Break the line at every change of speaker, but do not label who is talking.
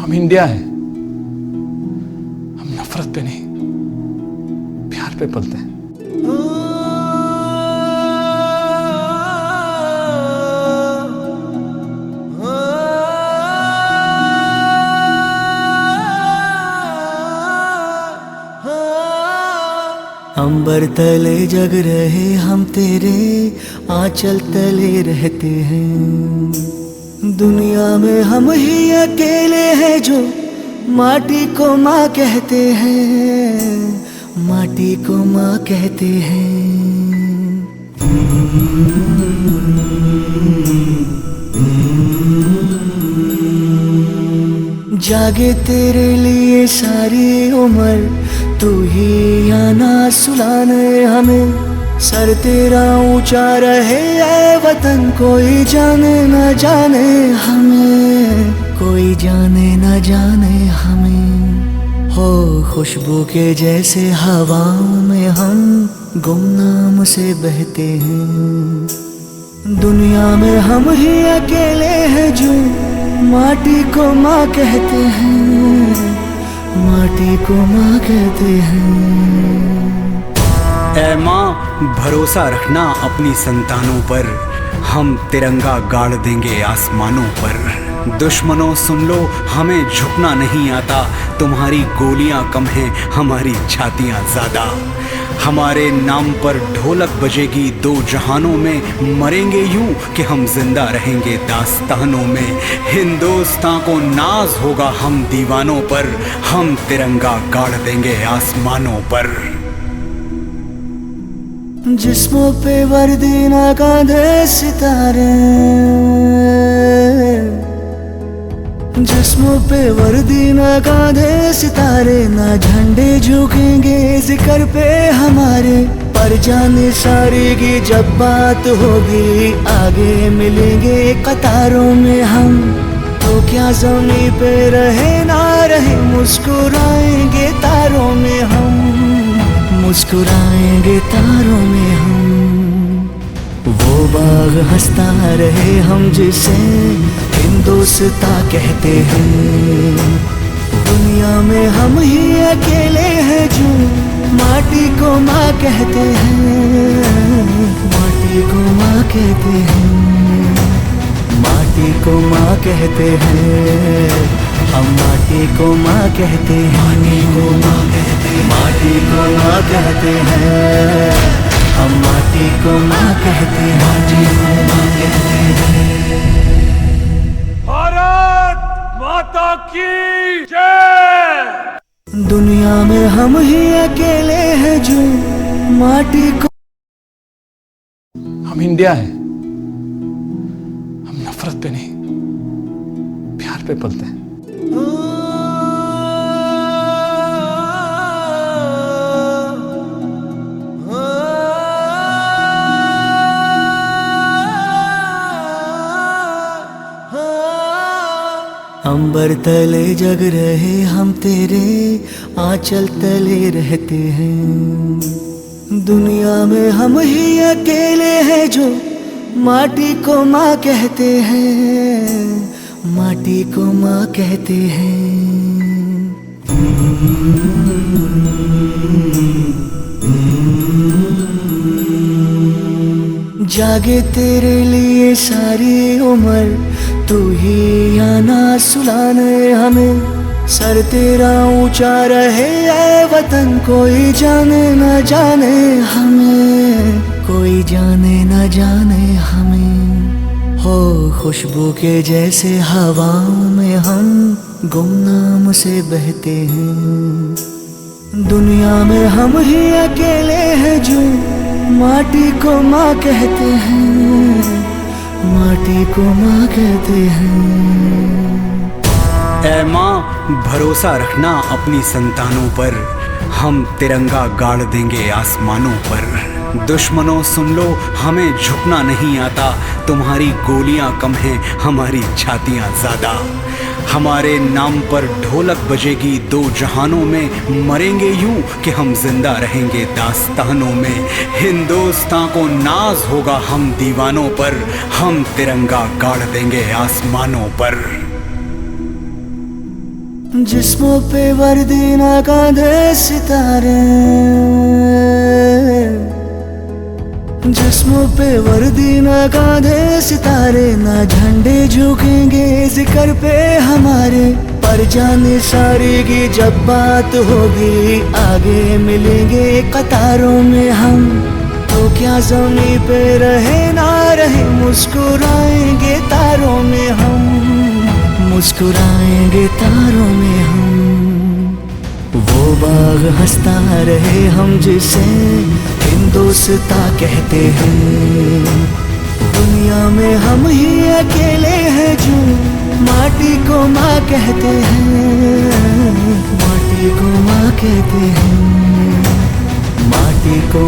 हम इंडिया हैं। हम नफरत पे नहीं, प्यार पे पलते हैं।
अंबर तले जग रहे हम तेरे आंचल तले रहते हैं। दुनिया में हम ही अकेले हैं जो माटी को माँ कहते हैं, माटी को माँ कहते हैं। जागे तेरे लिए सारी उम्र, तू ही आना सुलाने हमें। सर तेरा ऊंचा रहे ऐ वतन, कोई जाने न जाने हमें, कोई जाने न जाने हमें। हो खुशबू के जैसे हवाओं में हम गुमनाम से बहते हैं। दुनिया में हम ही अकेले हैं जो माटी को माँ कहते हैं, माटी को माँ कहते हैं।
ऐ माँ भरोसा रखना अपनी संतानों पर, हम तिरंगा गाड़ देंगे आसमानों पर। दुश्मनों सुन लो हमें झुकना नहीं आता, तुम्हारी गोलियां कम हैं हमारी छातियां ज्यादा। हमारे नाम पर ढोलक बजेगी दो जहानों में, मरेंगे यूं कि हम जिंदा रहेंगे दास्तानों में। हिंदुस्तान को नाज होगा हम दीवानों पर, हम तिरंगा गाड़ देंगे आसमानों पर।
जिस्मों पे वर्दी ना कांधे सितारे, जिस्मों पे वर्दी ना कांधे सितारे। ना झंडे झुकेंगे जिक्र पे हमारे, पर जाने सारे की जब बात होगी आगे मिलेंगे कतारों में हम। तो क्या ज़मीं पे रहे ना रहे, मुस्कुराएंगे तारों में हम, मुस्कुराएंगे तारों में हम। वो बाग हंसता रहे हम जिसे हिंदुस्तां कहते हैं। दुनिया में हम ही अकेले हैं जो माटी को माँ कहते हैं, माटी को माँ कहते हैं, माटी को माँ कहते हैं। हम माटी को माँ कहते हैं, माटी को माँ कहते हैं, माटी को माँ कहते हैं। हम माटी को माँ कहते हैं, माटी को माँ कहते हैं।
भारत माता की जय।
दुनिया में हम ही अकेले हैं जो माटी को।
हम इंडिया हैं। हम नफरत पे नहीं, प्यार पे पलते हैं।
अंबर तले जग रहे हम तेरे आंचल तले रहते हैं। दुनिया में हम ही अकेले हैं जो माटी को माँ कहते हैं, माटी को माँ कहते हैं। जागे तेरे लिए सारी उम्र, तू ही आना सुलाने हमें। सर तेरा ऊंचा रहे ऐ वतन, कोई जाने न जाने हमें, कोई जाने न जाने हमें। हो खुशबू के जैसे हवाओं में हम गुमनाम से बहते हैं। दुनिया में हम ही अकेले हैं जो माटी को माँ कहते हैं, माटी को माँ कहते हैं।
ऐ माँ भरोसा रखना अपनी संतानों पर, हम तिरंगा गाड़ देंगे आसमानों पर। दुश्मनों सुन लो हमें झुकना नहीं आता, तुम्हारी गोलियां कम हैं हमारी छातियां ज्यादा। हमारे नाम पर ढोलक बजेगी दो जहानों में, मरेंगे यूं कि हम जिंदा रहेंगे दास्तानों में। हिंदुस्तान को नाज होगा हम दीवानों पर, हम तिरंगा गाड़ देंगे आसमानों पर।
जिस्मों पे वर्दी ना कांधे सितारे, जिस्मों पे वर्दी ना कांधे सितारे, ना झंडे झुकेंगे जिक्र पे हमारे। पर जाने सारे की जब बात होगी, आगे मिलेंगे कतारों में हम। तो क्या ज़मीं पे रहे ना रहे, मुस्कुराएंगे तारों में हम, मुस्कुराएंगे तारों में हम। वो बाग हंसता रहे हम जिसे हिंदुस्तां कहते हैं। दुनिया में हम ही अकेले हैं जो माटी को माँ कहते हैं, माटी को माँ कहते हैं, माटी को